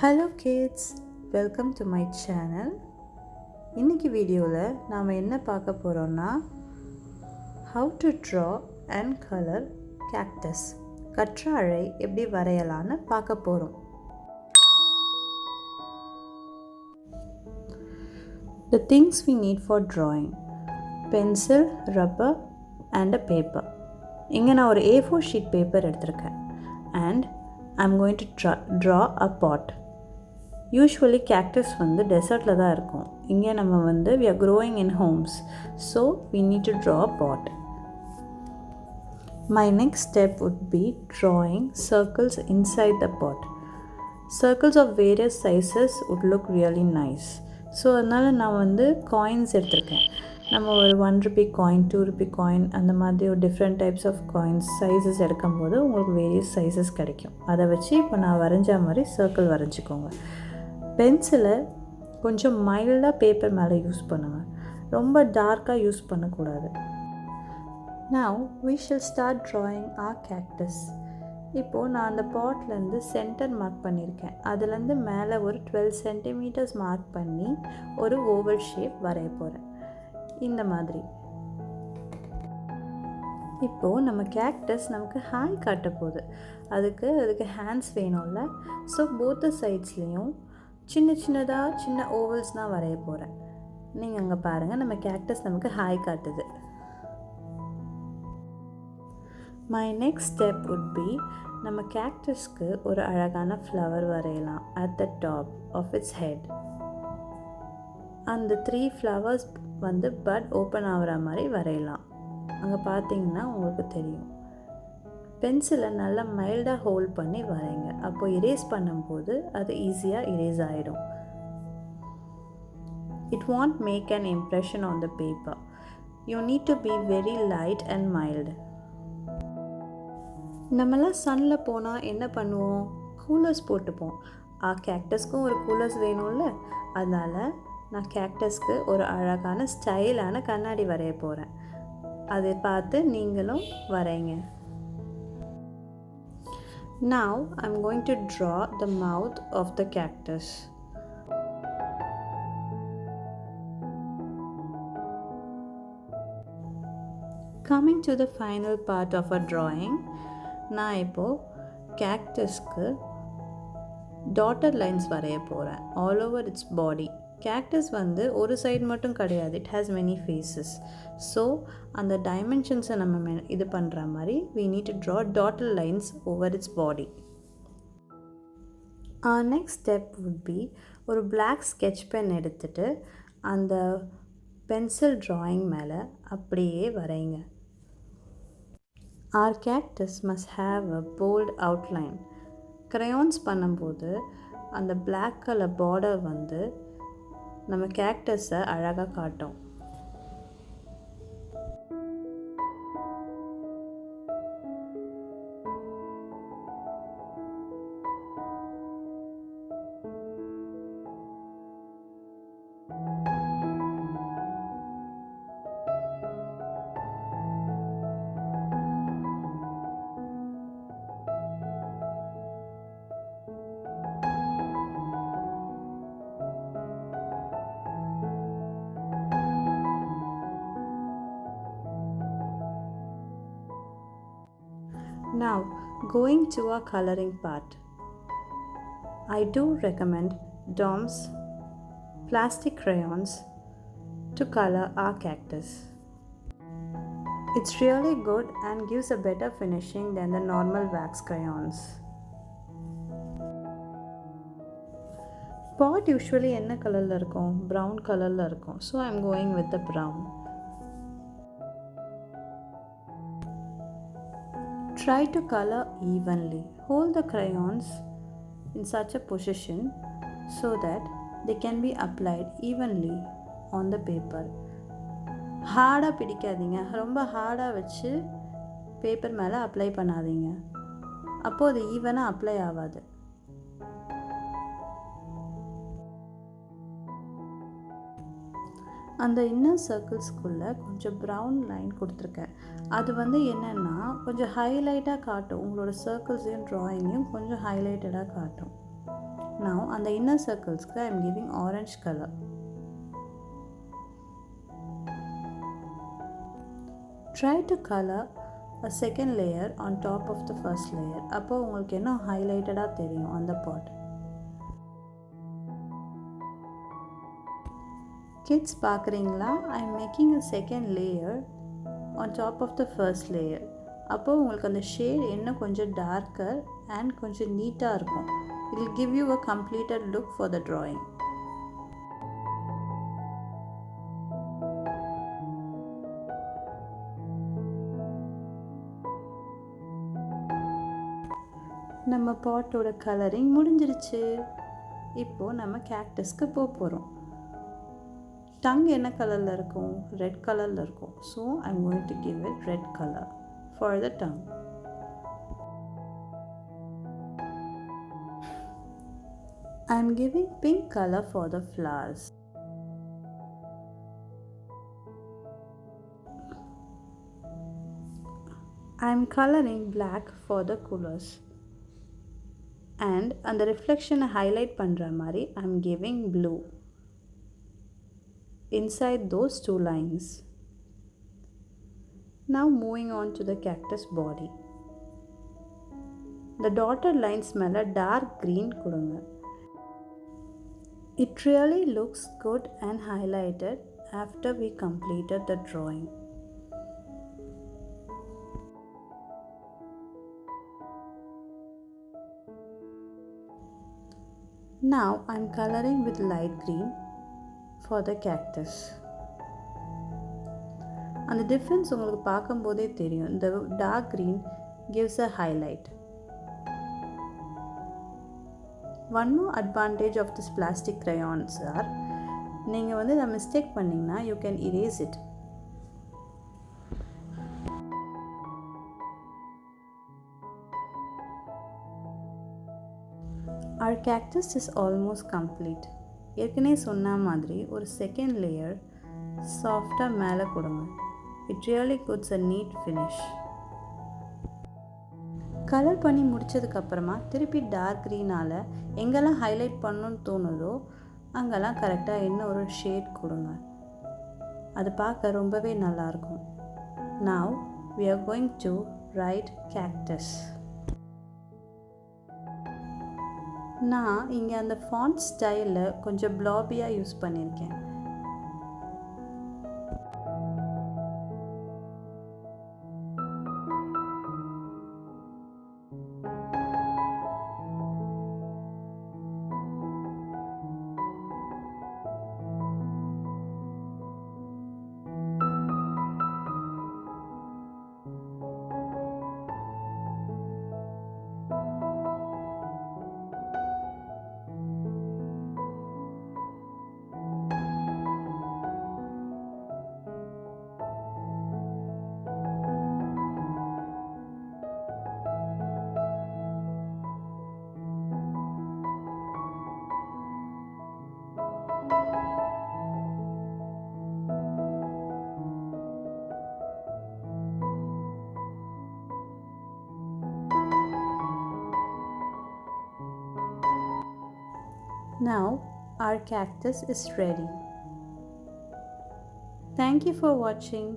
Hello kids, welcome to my channel. இன்னைக்கு வீடியோவில் நாம் என்ன பார்க்க போகிறோம்னா how to draw and color cactus. கற்றாழை எப்படி வரையலான்னு பார்க்க போகிறோம். The things we need for drawing: pencil, rubber and a paper. இங்கே நான் ஒரு A4 sheet paper எடுத்திருக்கேன் and I'm going to draw a pot. Usually cactus வந்து டெசர்ட்டில் தான் இருக்கும். இங்கே நம்ம வந்து we are growing in homes, so we need to draw a pot. My next step would be drawing circles inside the pot. Circles of various sizes would look really nice. So அதனால் நான் வந்து coins எடுத்திருக்கேன். நம்ம ஒரு 1 rupee coin, 2 rupee coin, அந்த மாதிரி ஒரு different types of coins sizes எடுக்கும்போது உங்களுக்கு வேரியஸ் சைஸஸ் கிடைக்கும். அதை வச்சு இப்போ நான் வரைஞ்ச மாதிரி சர்க்கிள் வரைஞ்சிக்கோங்க. பென்சிலை கொஞ்சம் மைல்டாக பேப்பர் மேலே யூஸ் பண்ணுங்கள், ரொம்ப டார்க்காக யூஸ் பண்ணக்கூடாது. Now we shall start drawing our cactus. இப்போது நான் அந்த பாட்லேருந்து சென்டர் மார்க் பண்ணியிருக்கேன். அதுலேருந்து மேலே ஒரு 12 centimeters மார்க் பண்ணி ஒரு ஓவல் ஷேப் வரைய போகிறேன். இந்த மாதிரி இப்போது நம்ம கேக்டஸ் நமக்கு ஹேண்ட் காட்ட போகுது. அதுக்கு ஹேண்ட்ஸ் வேணும்ல. ஸோ போத் சைட்ஸ்லேயும் சின்ன ஓவல்ஸ் நான் வரைய போகிறேன். நீங்கள் அங்கே பாருங்கள், நம்ம கேக்டஸ் நமக்கு ஹாய் காட்டுது. My next step would be, நம்ம கேக்டஸ்க்கு ஒரு அழகான ஃப்ளவர் வரையலாம் at the top of its head. அந்த 3 flowers வந்து பட் ஓப்பன் ஆகிற மாதிரி வரையலாம். அங்கே பார்த்தீங்கன்னா உங்களுக்கு தெரியும். பென்சிலை நல்லா மைல்டாக ஹோல்ட் பண்ணி வரைங்க. அப்போது இரேஸ் பண்ணும்போது அது ஈஸியாக இரேஸ் ஆகிடும். It won't make an impression on the paper. You need to be very light and mild. நம்மளாம் சன்னில் போனால் என்ன பண்ணுவோம்? கூலர்ஸ் போட்டுப்போம். கேக்டஸ்க்கும் ஒரு கூலர்ஸ் வேணும்ல. அதனால் நான் கேக்டஸ்க்கு ஒரு அழகான ஸ்டைலான கண்ணாடி வரைய போகிறேன். அதை பார்த்து நீங்களும் வரைங்க. Now I'm going to draw the mouth of the cactus. Coming to the final part of our drawing, நான் இப்போது கேக்டஸ்க்கு டாட்டட் லைன்ஸ் வரைய போகிறேன் all over its body. Cactus வந்து ஒரு சைடு மட்டும் கிடையாது, it has many faces. So அந்த டைமென்ஷன்ஸை நம்ம இது பண்ணுற மாதிரி we need to draw dotted lines over its body. Our next step would be ஒரு black sketch pen எடுத்துட்டு அந்த பென்சில் drawing மேலே அப்படியே வரைங்க. Our cactus must have a bold outline. crayons பண்ணும்போது அந்த black color border வந்து நம்ம கேக்டஸை அழகாக காட்டும். Now, going to our coloring part. I do recommend DOMS plastic crayons to color our cactus. It's really good and gives a better finishing than the normal wax crayons. Pot usually என்ன கலரில் இருக்கும்? brown கலரில் இருக்கும். So I'm going with the brown. Try to color evenly. Hold the crayons in such a position so that they can be applied evenly on the paper. ஹார்டாக பிடிக்காதீங்க, ரொம்ப ஹார்டாக வச்சு paper மேலே அப்ளை பண்ணாதீங்க. அப்போது அது ஈவனாக அப்ளை ஆகாது. அந்த இன்னர் சர்க்கிள்ஸ்குள்ளே கொஞ்சம் ப்ரௌன் லைன் கொடுத்துருக்கேன். அது வந்து என்னென்னா கொஞ்சம் ஹைலைட்டாக காட்டும், உங்களோட சர்க்கிள்ஸையும் ட்ராயிங்கையும் கொஞ்சம் ஹைலைட்டடாக காட்டும். Now on the inner circles I am giving orange color. Try to color a second layer on top of the first layer. அப்போ உங்களுக்கு என்ன highlighted தெரியும் on the pot. Kids பார்க்குறீங்களா? I am making a second layer on top of the first layer. அப்போ உங்களுக்கு அந்த shade இன்னும் கொஞ்சம் darker and கொஞ்சம் neat-ஆ இருக்கும். It will give you a completed look for the drawing. நம்ம பாட்டோட கலரிங் முடிஞ்சிருச்சு. இப்போ நம்ம கேக்டஸ்க்கு போகிறோம். டங் என்ன கலரில் இருக்கும்? ரெட் கலரில் இருக்கும். So I'm going to give it red colour for the tongue. I'm giving pink colour for the flowers. I'm coloring black for the colors. And அந்த ரிஃப்ளெக்ஷனை ஹைலைட் பண்ணுற மாதிரி I'm giving blue inside those two lines. Now moving on to the cactus body. The dotted lines மேலே dark green கொடுங்க. It really looks good and highlighted after we completed the drawing. Now I am coloring with light green for the cactus. And the difference உங்களுக்கு பார்க்கும்போதே தெரியும். The dark green gives a highlight. One more advantage of this plastic crayons are நீங்கள் வந்து இதை mistake பண்ணிங்கன்னா you can erase it. Our cactus is almost complete. ஏற்கனவே சொன்ன மாதிரி ஒரு செகண்ட் லேயர் சாஃப்டாக மேலே கொடுங்க. It really gives a neat finish. Colour பண்ணி முடித்ததுக்கப்புறமா திருப்பி டார்க் க்ரீனால் எங்கெல்லாம் ஹைலைட் பண்ணணும்னு தோணுதோ அங்கெல்லாம் கரெக்டாக இன்னும் ஒரு ஷேட் கொடுங்க. அது பார்க்க ரொம்பவே நல்லாயிருக்கும். Now we are going to write cactus. நான் இங்கே அந்த ஃபாண்ட் ஸ்டைலில் கொஞ்சம் ப்ளாபியாக யூஸ் பண்ணியிருக்கேன். Now our cactus is ready. Thank you for watching.